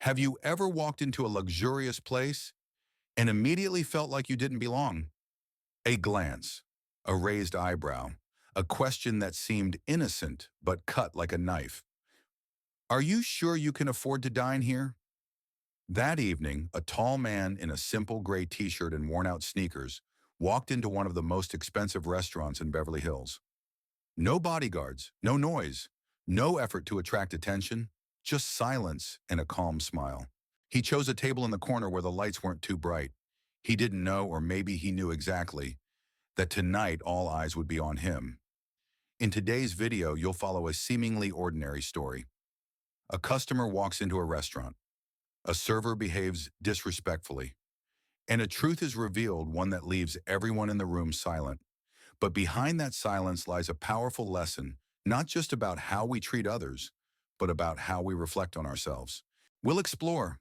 Have you ever walked into a luxurious place and immediately felt like you didn't belong? A glance, a raised eyebrow, a question that seemed innocent but cut like a knife. Are you sure you can afford to dine here? That evening, a tall man in a simple gray t-shirt and worn-out sneakers walked into one of the most expensive restaurants in Beverly Hills. No bodyguards, no noise, no effort to attract attention, just silence and a calm smile. He chose a table in the corner where the lights weren't too bright. He didn't know, or maybe he knew exactly, that tonight all eyes would be on him. In today's video, you'll follow a seemingly ordinary story. A customer walks into a restaurant. A server behaves disrespectfully. And a truth is revealed, one that leaves everyone in the room silent. But behind that silence lies a powerful lesson, not just about how we treat others, but about how we reflect on ourselves. We'll explore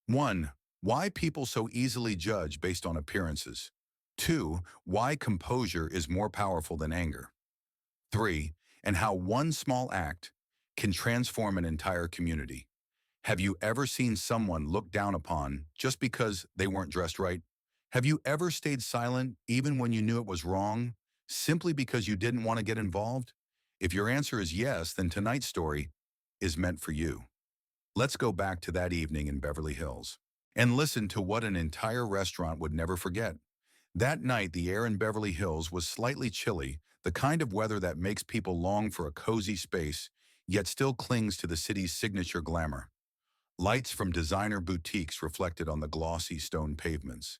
1. Why people so easily judge based on appearances. 2. Why composure is more powerful than anger. 3. And how one small act can transform an entire community. Have you ever seen someone looked down upon just because they weren't dressed right? Have you ever stayed silent even when you knew it was wrong, simply because you didn't want to get involved? If your answer is yes, then tonight's story is meant for you. Let's go back to that evening in Beverly Hills and listen to what an entire restaurant would never forget. That night, the air in Beverly Hills was slightly chilly, the kind of weather that makes people long for a cozy space, yet still clings to the city's signature glamour. Lights from designer boutiques reflected on the glossy stone pavements,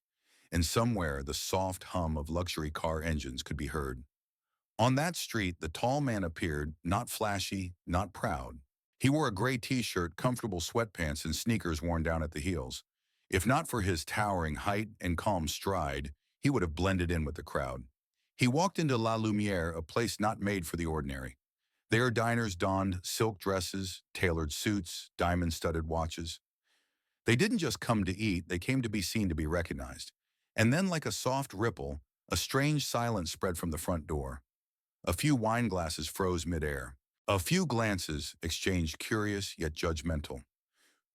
and somewhere the soft hum of luxury car engines could be heard. On that street, the tall man appeared, not flashy, not proud. He wore a gray t-shirt, comfortable sweatpants, and sneakers worn down at the heels. If not for his towering height and calm stride, he would have blended in with the crowd. He walked into La Lumiere, a place not made for the ordinary. There, diners donned silk dresses, tailored suits, diamond-studded watches. They didn't just come to eat, they came to be seen, to be recognized. And then, like a soft ripple, a strange silence spread from the front door. A few wine glasses froze midair. A few glances exchanged, curious yet judgmental.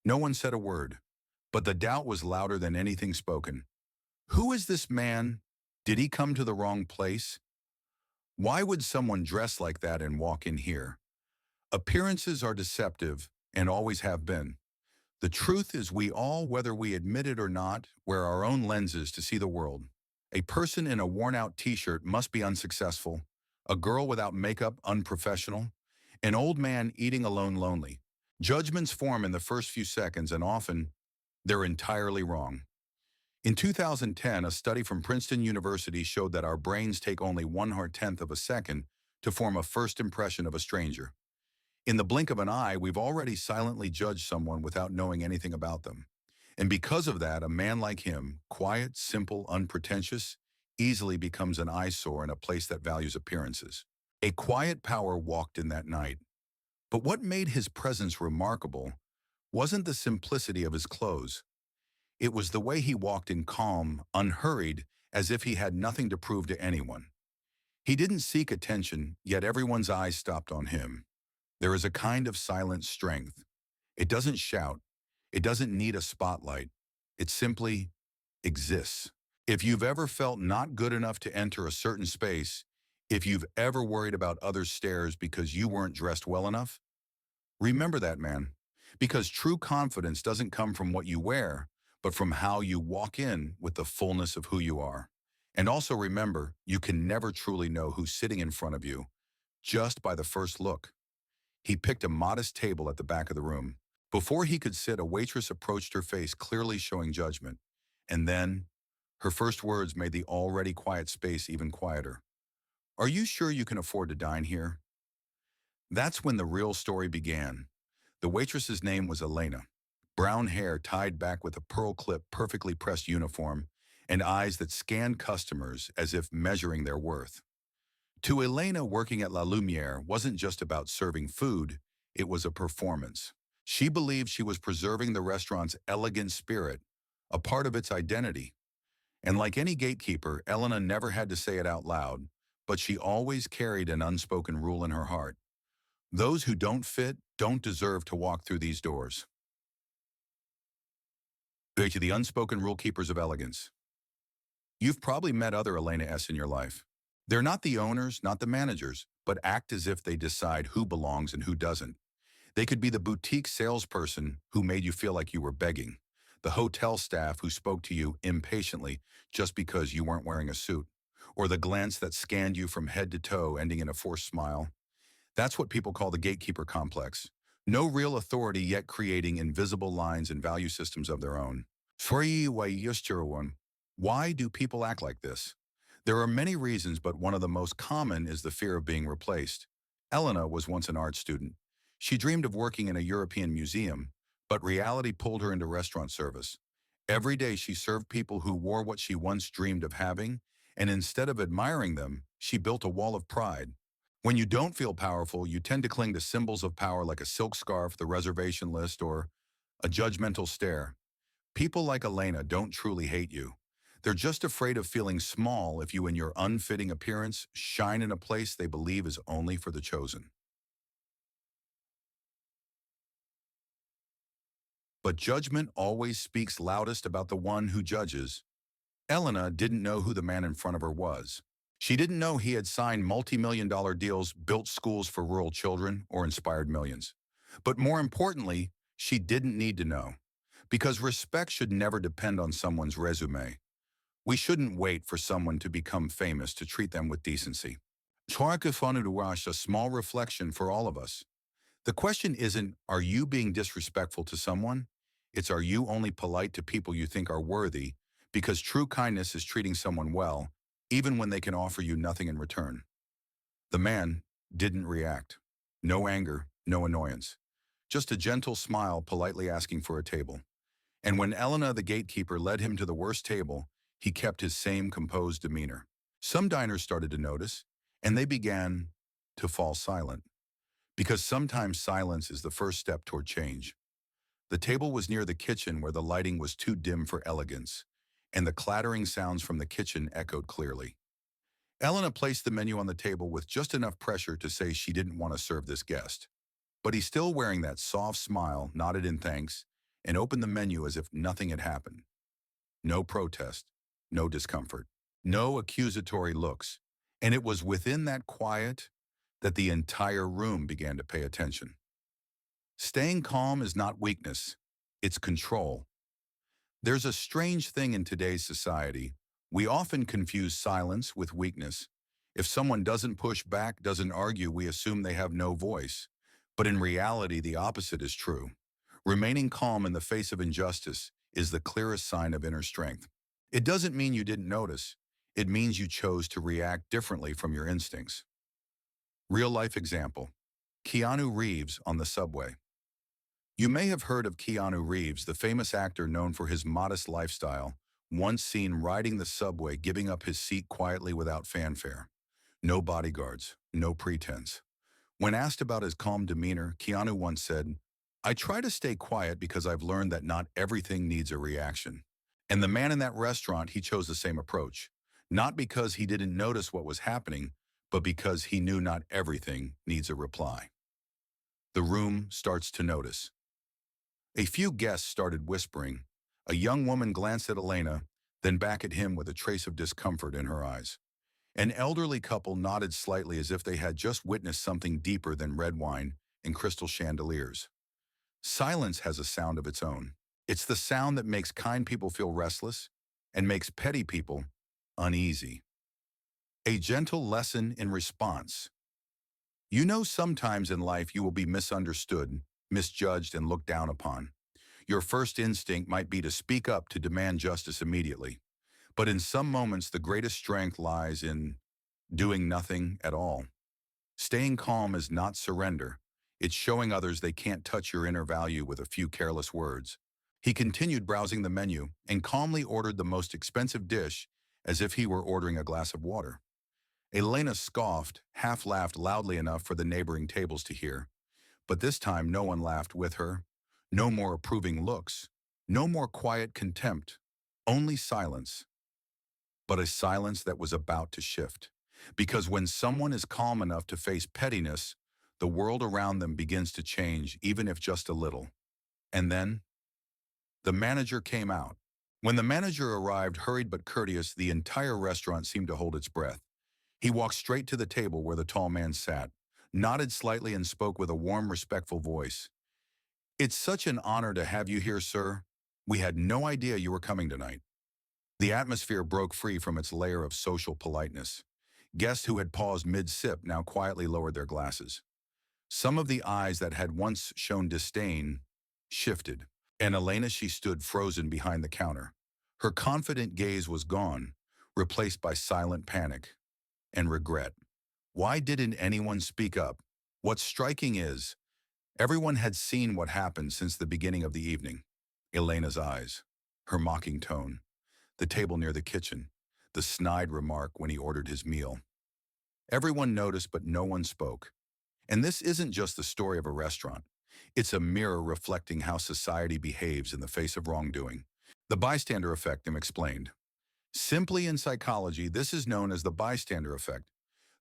No one said a word, but the doubt was louder than anything spoken. Who is this man? Did he come to the wrong place? Why would someone dress like that and walk in here? Appearances are deceptive and always have been. The truth is, we all, whether we admit it or not, wear our own lenses to see the world. A person in a worn-out t-shirt must be unsuccessful, a girl without makeup unprofessional, an old man eating alone lonely. Judgments form in the first few seconds, and often they're entirely wrong. In 2010, a study from Princeton University showed that our brains take only 1/10 of a second to form a first impression of a stranger. In the blink of an eye, we've already silently judged someone without knowing anything about them. And because of that, a man like him, quiet, simple, unpretentious, easily becomes an eyesore in a place that values appearances. A quiet power walked in that night. But what made his presence remarkable wasn't the simplicity of his clothes. It was the way he walked, in calm, unhurried, as if he had nothing to prove to anyone. He didn't seek attention, yet everyone's eyes stopped on him. There is a kind of silent strength. It doesn't shout. It doesn't need a spotlight. It simply exists. If you've ever felt not good enough to enter a certain space, if you've ever worried about others' stares because you weren't dressed well enough, remember that man. Because true confidence doesn't come from what you wear, but from how you walk in with the fullness of who you are. And also remember, you can never truly know who's sitting in front of you just by the first look. He picked a modest table at the back of the room. Before he could sit, a waitress approached her, face clearly showing judgment. And then, her first words made the already quiet space even quieter. "Are you sure you can afford to dine here?" That's when the real story began. The waitress's name was Elena. Brown hair tied back with a pearl clip, perfectly pressed uniform, and eyes that scanned customers as if measuring their worth. To Elena, working at La Lumiere wasn't just about serving food, it was a performance. She believed she was preserving the restaurant's elegant spirit, a part of its identity. And like any gatekeeper, Elena never had to say it out loud, but she always carried an unspoken rule in her heart. Those who don't fit don't deserve to walk through these doors. To the unspoken rule keepers of elegance. You've probably met other Elena S. in your life. They're not the owners, not the managers, but act as if they decide who belongs and who doesn't. They could be the boutique salesperson who made you feel like you were begging, the hotel staff who spoke to you impatiently just because you weren't wearing a suit, or the glance that scanned you from head to toe, ending in a forced smile. That's what people call the gatekeeper complex. No real authority, yet creating invisible lines and value systems of their own. Why do people act like this? There are many reasons, but one of the most common is the fear of being replaced. Elena was once an art student. She dreamed of working in a European museum, but reality pulled her into restaurant service. Every day she served people who wore what she once dreamed of having, and instead of admiring them, she built a wall of pride. When you don't feel powerful, you tend to cling to symbols of power like a silk scarf, the reservation list, or a judgmental stare. People like Elena don't truly hate you. They're just afraid of feeling small if you and your unfitting appearance shine in a place they believe is only for the chosen. But judgment always speaks loudest about the one who judges. Elena didn't know who the man in front of her was. She didn't know he had signed multi-million-dollar deals, built schools for rural children, or inspired millions. But more importantly, she didn't need to know. Because respect should never depend on someone's resume. We shouldn't wait for someone to become famous to treat them with decency. A small reflection for all of us. The question isn't, are you being disrespectful to someone? It's, are you only polite to people you think are worthy? Because true kindness is treating someone well, even when they can offer you nothing in return. The man didn't react. No anger, no annoyance. Just a gentle smile politely asking for a table. And when Elena, the gatekeeper, led him to the worst table, he kept his same composed demeanor. Some diners started to notice, and they began to fall silent. Because sometimes silence is the first step toward change. The table was near the kitchen where the lighting was too dim for elegance, and the clattering sounds from the kitchen echoed clearly. Elena placed the menu on the table with just enough pressure to say she didn't want to serve this guest. But he, still wearing that soft smile, nodded in thanks and opened the menu as if nothing had happened. No protest, no discomfort, no accusatory looks. And it was within that quiet that the entire room began to pay attention. Staying calm is not weakness, it's control. There's a strange thing in today's society. We often confuse silence with weakness. If someone doesn't push back, doesn't argue, we assume they have no voice. But in reality, the opposite is true. Remaining calm in the face of injustice is the clearest sign of inner strength. It doesn't mean you didn't notice. It means you chose to react differently from your instincts. Real-life example. Keanu Reeves on the subway. You may have heard of Keanu Reeves, the famous actor known for his modest lifestyle, once seen riding the subway, giving up his seat quietly without fanfare. No bodyguards, no pretense. When asked about his calm demeanor, Keanu once said, "I try to stay quiet because I've learned that not everything needs a reaction." And the man in that restaurant, he chose the same approach. Not because he didn't notice what was happening, but because he knew not everything needs a reply. The room starts to notice. A few guests started whispering. A young woman glanced at Elena, then back at him with a trace of discomfort in her eyes. An elderly couple nodded slightly as if they had just witnessed something deeper than red wine and crystal chandeliers. Silence has a sound of its own. It's the sound that makes kind people feel restless and makes petty people uneasy. A gentle lesson in response. You know, sometimes in life you will be misunderstood, misjudged, and looked down upon. Your first instinct might be to speak up, to demand justice immediately. But in some moments, the greatest strength lies in doing nothing at all. Staying calm is not surrender. It's showing others they can't touch your inner value with a few careless words. He continued browsing the menu and calmly ordered the most expensive dish as if he were ordering a glass of water. Elena scoffed, half laughed loudly enough for the neighboring tables to hear. But this time no one laughed with her. No more approving looks. No more quiet contempt. Only silence. But a silence that was about to shift. Because when someone is calm enough to face pettiness, the world around them begins to change, even if just a little. And then, The manager came out. When the manager arrived, hurried but courteous, the entire restaurant seemed to hold its breath. He walked straight to the table where the tall man sat, nodded slightly and spoke with a warm, respectful voice. "It's such an honor to have you here, sir. We had no idea you were coming tonight." The atmosphere broke free from its layer of social politeness. Guests who had paused mid-sip now quietly lowered their glasses. Some of the eyes that had once shown disdain shifted, and Elena, she stood frozen behind the counter. Her confident gaze was gone, replaced by silent panic and regret. Why didn't anyone speak up? What's striking is, everyone had seen what happened since the beginning of the evening. Elena's eyes, her mocking tone, the table near the kitchen, the snide remark when he ordered his meal. Everyone noticed, but no one spoke. And this isn't just the story of a restaurant. It's a mirror reflecting how society behaves in the face of wrongdoing. The bystander effect, Tim explained. Simply in psychology, this is known as the bystander effect.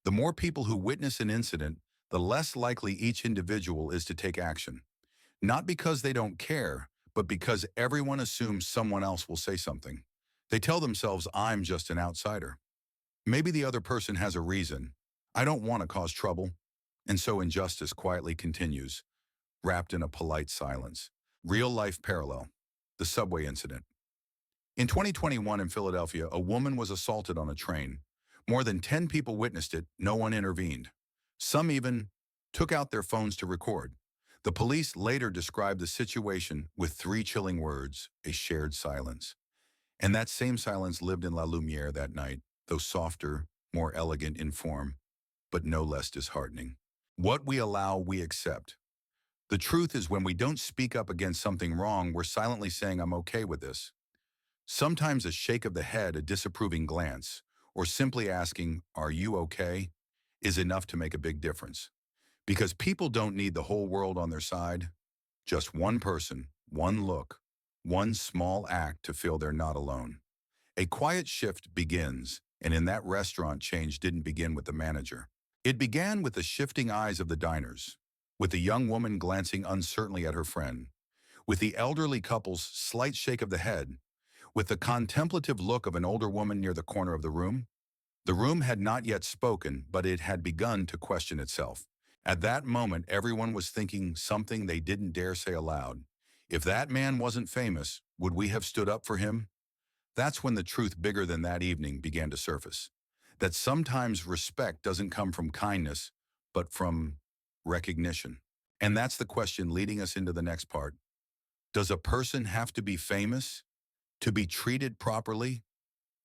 The more people who witness an incident, the less likely each individual is to take action. Not because they don't care, but because everyone assumes someone else will say something. They tell themselves, "I'm just an outsider. Maybe the other person has a reason. I don't want to cause trouble." And so injustice quietly continues, wrapped in a polite silence. Real-life parallel, the subway incident. In 2021 in Philadelphia, a woman was assaulted on a train. More than 10 people witnessed it, no one intervened. Some even took out their phones to record. The police later described the situation with three chilling words: a shared silence. And that same silence lived in La Lumiere that night, though softer, more elegant in form, but no less disheartening. What we allow, we accept. The truth is, when we don't speak up against something wrong, we're silently saying, "I'm okay with this." Sometimes a shake of the head, a disapproving glance, or simply asking, "Are you okay?" is enough to make a big difference. Because people don't need the whole world on their side. Just one person, one look, one small act to feel they're not alone. A quiet shift begins, and in that restaurant, change didn't begin with the manager. It began with the shifting eyes of the diners, with the young woman glancing uncertainly at her friend, with the elderly couple's slight shake of the head, with the contemplative look of an older woman near the corner of the room. The room had not yet spoken, but it had begun to question itself. At that moment, everyone was thinking something they didn't dare say aloud. If that man wasn't famous, would we have stood up for him? That's when the truth bigger than that evening began to surface. That sometimes respect doesn't come from kindness, but from recognition. And that's the question leading us into the next part. Does a person have to be famous to be treated properly?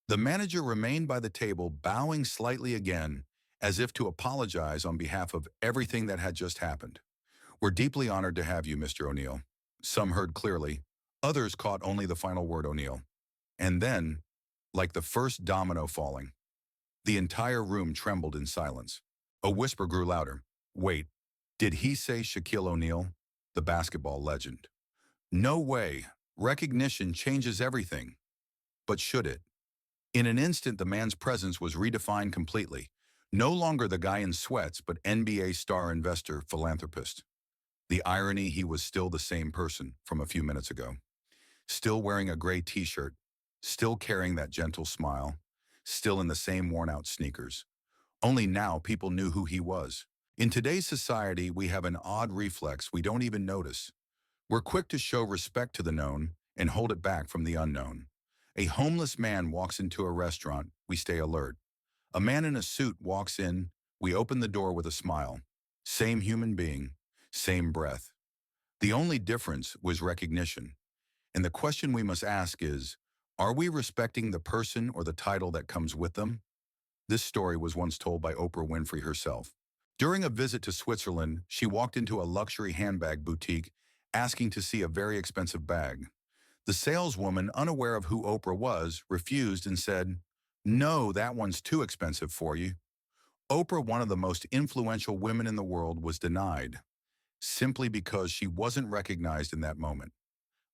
The manager remained by the table, bowing slightly again, as if to apologize on behalf of everything that had just happened. "We're deeply honored to have you, Mr. O'Neill." Some heard clearly. Others caught only the final word, "O'Neill." And then, like the first domino falling, the entire room trembled in silence. A whisper grew louder. "Wait, did he say Shaquille O'Neal, the basketball legend?" No way. Recognition changes everything. But should it? In an instant, the man's presence was redefined completely. No longer the guy in sweats, but NBA star, investor, philanthropist. The irony, he was still the same person from a few minutes ago. Still wearing a gray t-shirt, still carrying that gentle smile, still in the same worn-out sneakers. Only now people knew who he was. In today's society, we have an odd reflex we don't even notice. We're quick to show respect to the known and hold it back from the unknown. A homeless man walks into a restaurant, we stay alert. A man in a suit walks in, we open the door with a smile. Same human being, same breath. The only difference was recognition. And the question we must ask is, are we respecting the person or the title that comes with them? This story was once told by Oprah Winfrey herself. During a visit to Switzerland, she walked into a luxury handbag boutique asking to see a very expensive bag. The saleswoman, unaware of who Oprah was, refused and said, "No, that one's too expensive for you." Oprah, one of the most influential women in the world, was denied, simply because she wasn't recognized in that moment.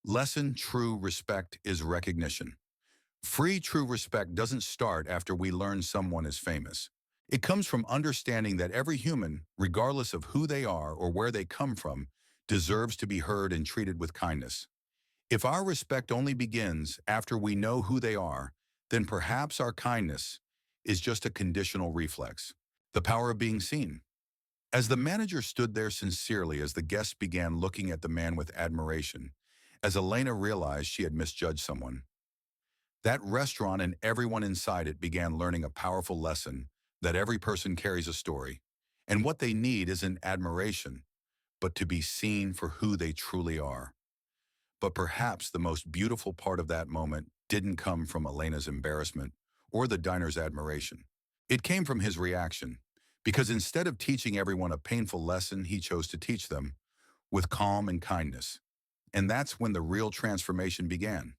Lesson: true respect is recognition. Free true respect doesn't start after we learn someone is famous. It comes from understanding that every human, regardless of who they are or where they come from, deserves to be heard and treated with kindness. If our respect only begins after we know who they are, then perhaps our kindness is just a conditional reflex. The power of being seen. As the manager stood there sincerely as the guests began looking at the man with admiration, as Elena realized she had misjudged someone, that restaurant and everyone inside it began learning a powerful lesson that every person carries a story, and what they need isn't admiration, but to be seen for who they truly are. But perhaps the most beautiful part of that moment didn't come from Elena's embarrassment or the diner's admiration. It came from his reaction, because instead of teaching everyone a painful lesson, he chose to teach them with calm and kindness. And that's when the real transformation began.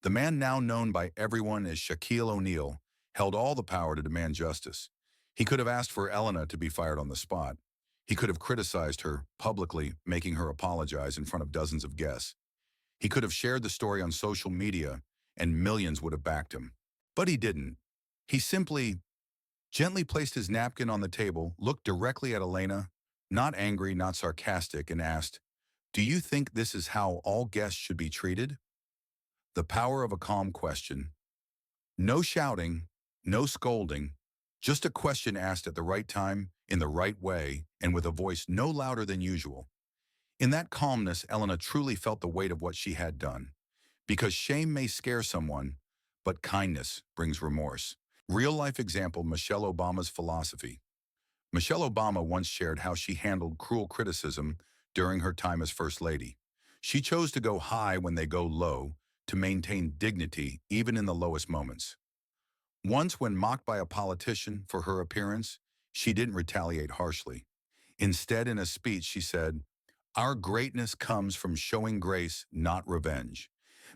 The man now known by everyone as Shaquille O'Neal held all the power to demand justice. He could have asked for Elena to be fired on the spot. He could have criticized her publicly, making her apologize in front of dozens of guests. He could have shared the story on social media, and millions would have backed him. But he didn't. He simply gently placed his napkin on the table, looked directly at Elena, not angry, not sarcastic, and asked, "Do you think this is how all guests should be treated?" The power of a calm question. No shouting, no scolding, just a question asked at the right time, in the right way, and with a voice no louder than usual. In that calmness, Elena truly felt the weight of what she had done. Because shame may scare someone, but kindness brings remorse. Real-life example, Michelle Obama's philosophy. Michelle Obama once shared how she handled cruel criticism during her time as First Lady. She chose to go high when they go low, to maintain dignity even in the lowest moments. Once, when mocked by a politician for her appearance, she didn't retaliate harshly. Instead, in a speech, she said, "Our greatness comes from showing grace, not revenge.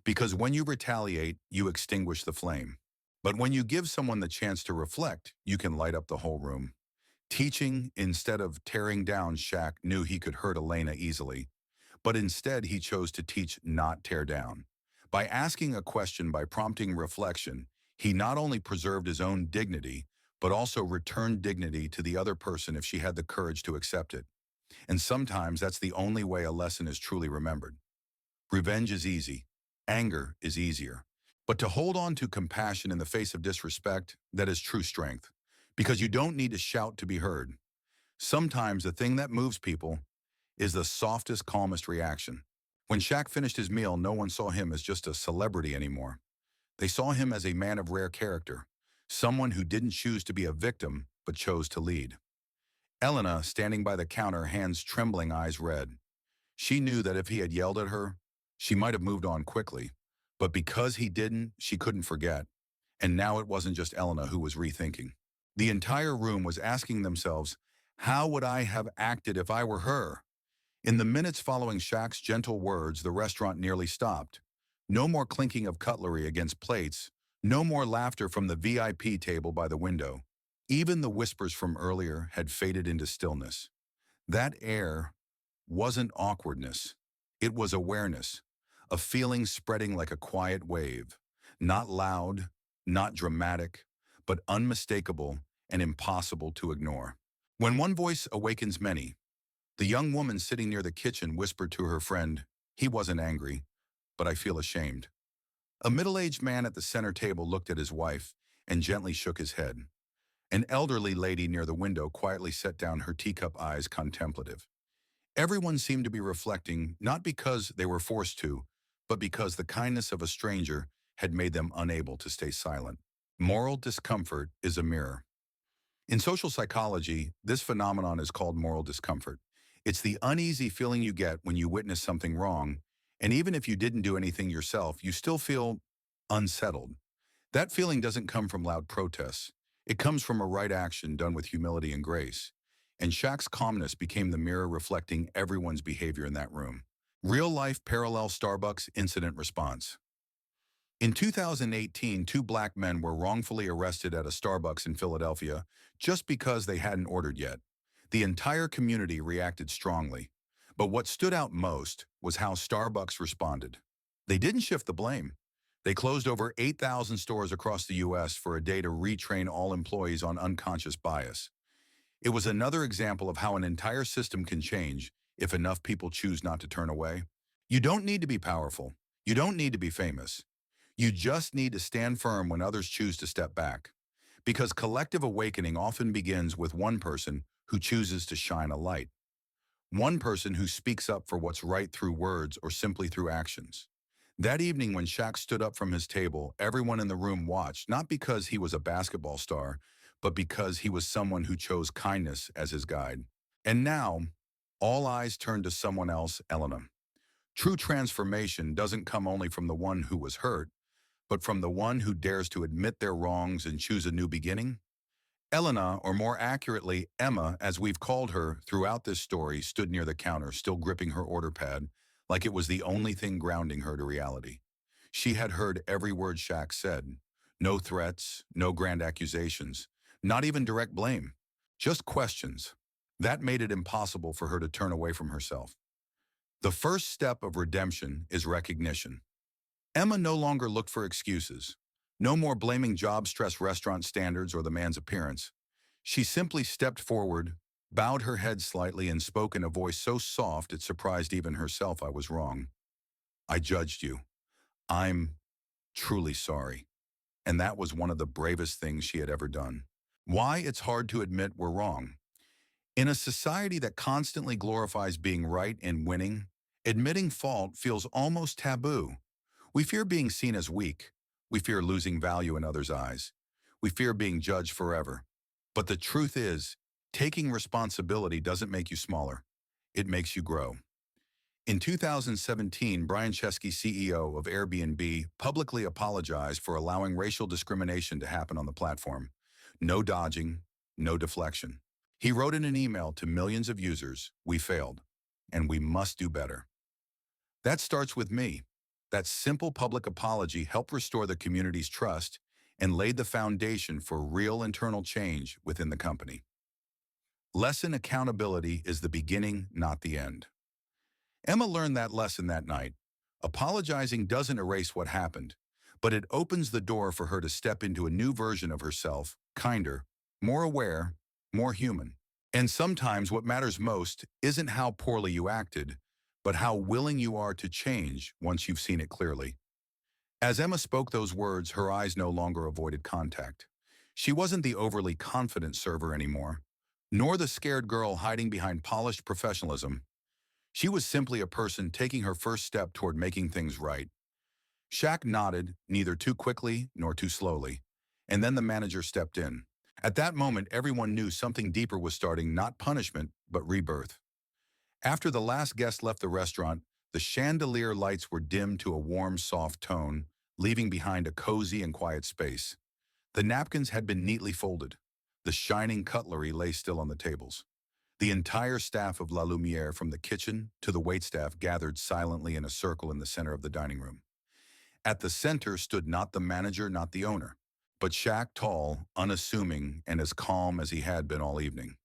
Because when you retaliate, you extinguish the flame. But when you give someone the chance to reflect, you can light up the whole room." Teaching instead of tearing down, Shaq knew he could hurt Elena easily, but instead he chose to teach, not tear down. By asking a question, by prompting reflection, he not only preserved his own dignity, but also returned dignity to the other person if she had the courage to accept it. And sometimes that's the only way a lesson is truly remembered. Revenge is easy. Anger is easier. But to hold on to compassion in the face of disrespect, that is true strength. Because you don't need to shout to be heard. Sometimes the thing that moves people is the softest, calmest reaction. When Shaq finished his meal, no one saw him as just a celebrity anymore. They saw him as a man of rare character, someone who didn't choose to be a victim, but chose to lead. Elena, standing by the counter, hands trembling, eyes red. She knew that if he had yelled at her, she might have moved on quickly. But because he didn't, she couldn't forget. And now it wasn't just Elena who was rethinking. The entire room was asking themselves, how would I have acted if I were her? In the minutes following Shaq's gentle words, the restaurant nearly stopped. No more clinking of cutlery against plates, no more laughter from the VIP table by the window. Even the whispers from earlier had faded into stillness. That air wasn't awkwardness. It was awareness, a feeling spreading like a quiet wave. Not loud, not dramatic, but unmistakable and impossible to ignore. When one voice awakens many, the young woman sitting near the kitchen whispered to her friend, "He wasn't angry, but I feel ashamed." A middle-aged man at the center table looked at his wife and gently shook his head. An elderly lady near the window quietly set down her teacup, eyes contemplative. Everyone seemed to be reflecting, not because they were forced to, but because the kindness of a stranger had made them unable to stay silent. Moral discomfort is a mirror. In social psychology, this phenomenon is called moral discomfort. It's the uneasy feeling you get when you witness something wrong, and even if you didn't do anything yourself, you still feel unsettled. That feeling doesn't come from loud protests. It comes from a right action done with humility and grace. And Shaq's calmness became the mirror reflecting everyone's behavior in that room. Real-life parallel Starbucks incident response. In 2018, two black men were wrongfully arrested at a Starbucks in Philadelphia just because they hadn't ordered yet. The entire community reacted strongly. But what stood out most was how Starbucks responded. They didn't shift the blame. They closed over 8,000 stores across the U.S. for a day to retrain all employees on unconscious bias. It was another example of how an entire system can change if enough people choose not to turn away. You don't need to be powerful. You don't need to be famous. You just need to stand firm when others choose to step back. Because collective awakening often begins with one person who chooses to shine a light. One person who speaks up for what's right through words or simply through actions. That evening when Shaq stood up from his table, everyone in the room watched, not because he was a basketball star, but because he was someone who chose kindness as his guide. And now, all eyes turned to someone else, Elena. True transformation doesn't come only from the one who was hurt, but from the one who dares to admit their wrongs and choose a new beginning. Elena, or more accurately, Emma, as we've called her throughout this story, stood near the counter, still gripping her order pad, like it was the only thing grounding her to reality. She had heard every word Shaq said. No threats, no grand accusations, not even direct blame, just questions. That made it impossible for her to turn away from herself. The first step of redemption is recognition. Emma no longer looked for excuses. No more blaming job stress, restaurant standards, or the man's appearance. She simply stepped forward, bowed her head slightly, and spoke in a voice so soft it surprised even herself. I was wrong. I judged you. I'm truly sorry. And that was one of the bravest things she had ever done. Why? It's hard to admit we're wrong. In a society that constantly glorifies being right and winning, admitting fault feels almost taboo. We fear being seen as weak. We fear losing value in others' eyes. We fear being judged forever. But the truth is, taking responsibility doesn't make you smaller. It makes you grow. In 2017, Brian Chesky, CEO of Airbnb, publicly apologized for allowing racial discrimination to happen on the platform. No dodging, no deflection. He wrote in an email to millions of users, "We failed, and we must do better." That starts with me. That simple public apology helped restore the community's trust and laid the foundation for real internal change within the company. Lesson: accountability is the beginning, not the end. Emma learned that lesson that night. Apologizing doesn't erase what happened, but it opens the door for her to step into a new version of herself, kinder, more aware, more human. And sometimes what matters most isn't how poorly you acted, but how willing you are to change once you've seen it clearly. As Emma spoke those words, her eyes no longer avoided contact. She wasn't the overly confident server anymore, nor the scared girl hiding behind polished professionalism. She was simply a person taking her first step toward making things right. Shaq nodded, neither too quickly nor too slowly, and then the manager stepped in. At that moment, everyone knew something deeper was starting, not punishment, but rebirth. After the last guest left the restaurant, the chandelier lights were dimmed to a warm, soft tone, leaving behind a cozy and quiet space. The napkins had been neatly folded. The shining cutlery lay still on the tables. The entire staff of La Lumiere, from the kitchen to the waitstaff, gathered silently in a circle in the center of the dining room. At the center stood not the manager, not the owner, but Shaq, tall, unassuming, and as calm as he had been all evening.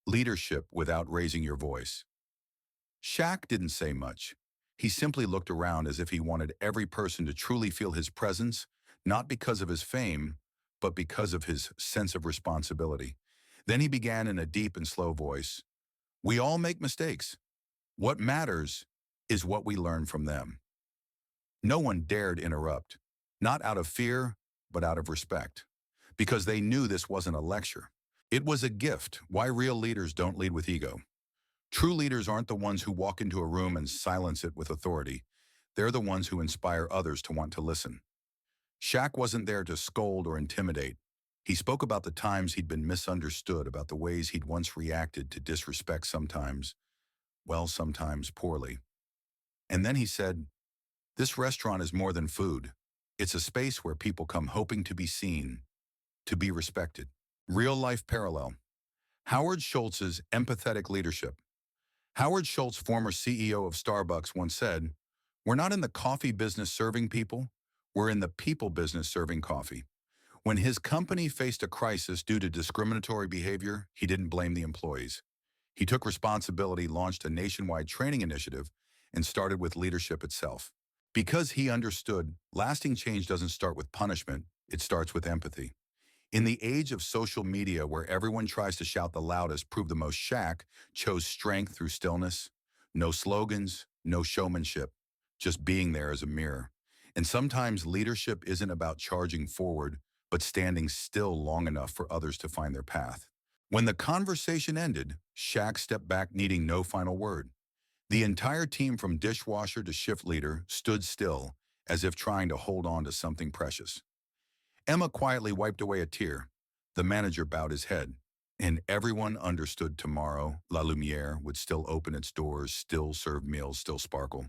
Leadership without raising your voice. Shaq didn't say much. He simply looked around as if he wanted every person to truly feel his presence, not because of his fame, but because of his sense of responsibility. Then he began in a deep and slow voice. We all make mistakes. What matters is what we learn from them. No one dared interrupt, not out of fear, but out of respect, because they knew this wasn't a lecture. It was a gift. Why real leaders don't lead with ego. True leaders aren't the ones who walk into a room and silence it with authority. They're the ones who inspire others to want to listen. Shaq wasn't there to scold or intimidate. He spoke about the times he'd been misunderstood, about the ways he'd once reacted to disrespect, sometimes, well, sometimes poorly. And then he said, this restaurant is more than food. It's a space where people come hoping to be seen, to be respected. Real life parallel. Howard Schultz's empathetic leadership. Howard Schultz, former CEO of Starbucks, once said, we're not in the coffee business serving people, we're in the people business serving coffee. When his company faced a crisis due to discriminatory behavior, he didn't blame the employees. He took responsibility, launched a nationwide training initiative, and started with leadership itself. Because he understood, lasting change doesn't start with punishment, it starts with empathy. In the age of social media where everyone tries to shout the loudest, prove the most, Shaq chose strength through stillness. No slogans, no showmanship, just being there as a mirror. And sometimes leadership isn't about charging forward, but standing still long enough for others to find their path. When the conversation ended, Shaq stepped back needing no final word. The entire team from dishwasher to shift leader stood still, as if trying to hold on to something precious. Emma quietly wiped away a tear. The manager bowed his head, and everyone understood tomorrow La Lumiere would still open its doors, still serve meals, still sparkle.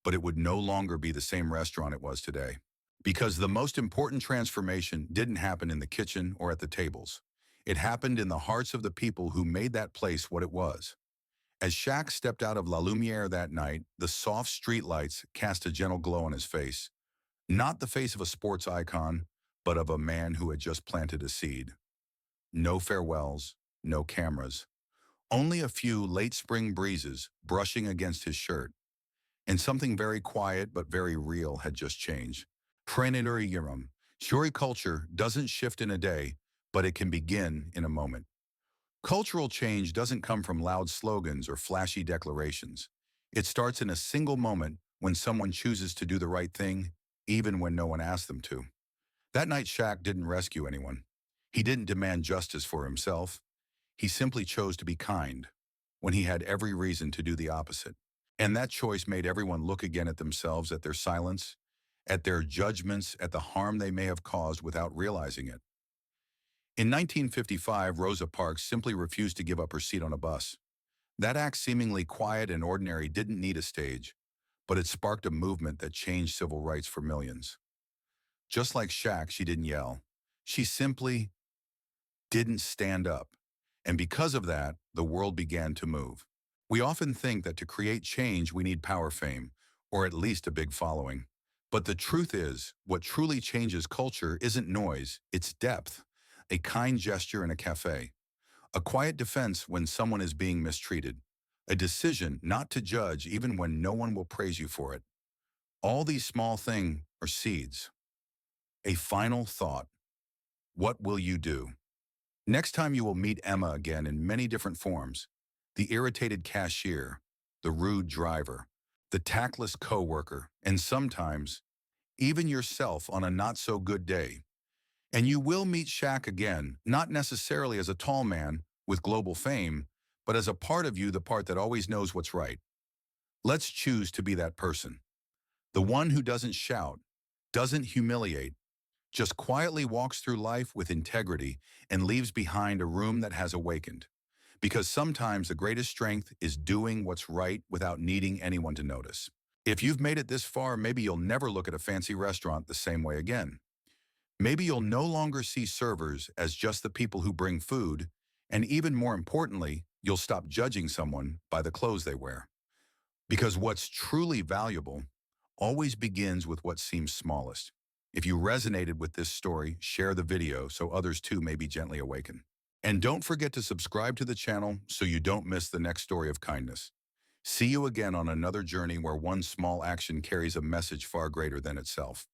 But it would no longer be the same restaurant it was today. Because the most important transformation didn't happen in the kitchen or at the tables. It happened in the hearts of the people who made that place what it was. As Shaq stepped out of La Lumiere that night, the soft streetlights cast a gentle glow on his face. Not the face of a sports icon, but of a man who had just planted a seed. No farewells, no cameras. Only a few late spring breezes brushing against his shirt. And something very quiet but very real had just changed. Preniduri Yiram. Shuri culture doesn't shift in a day, but it can begin in a moment. Cultural change doesn't come from loud slogans or flashy declarations. It starts in a single moment when someone chooses to do the right thing, even when no one asks them to. That night, Shaq didn't rescue anyone. He didn't demand justice for himself. He simply chose to be kind when he had every reason to do the opposite. And that choice made everyone look again at themselves, at their silence, at their judgments, at the harm they may have caused without realizing it. In 1955, Rosa Parks simply refused to give up her seat on a bus. That act, seemingly quiet and ordinary, didn't need a stage, but it sparked a movement that changed civil rights for millions. Just like Shaq, she didn't yell. She simply didn't stand up. And because of that, the world began to move. We often think that to create change, we need power, fame, or at least a big following. But the truth is, what truly changes culture isn't noise, it's depth. A kind gesture in a cafe. A quiet defense when someone is being mistreated. A decision not to judge even when no one will praise you for it. All these small things are seeds. A final thought. What will you do? Next time you will meet Emma again in many different forms. The irritated cashier, the rude driver, the tactless coworker, and sometimes even yourself on a not-so-good day. And you will meet Shaq again, not necessarily as a tall man with global fame, but as a part of you, the part that always knows what's right. Let's choose to be that person. The one who doesn't shout, doesn't humiliate, just quietly walks through life with integrity and leaves behind a room that has awakened. Because sometimes the greatest strength is doing what's right without needing anyone to notice. If you've made it this far, maybe you'll never look at a fancy restaurant the same way again. Maybe you'll no longer see servers as just the people who bring food, and even more importantly, you'll stop judging someone by the clothes they wear. Because what's truly valuable always begins with what seems smallest. If you resonated with this story, share the video so others too may be gently awakened. And don't forget to subscribe to the channel so you don't miss the next story of kindness. See you again on another journey where one small action carries a message far greater than itself.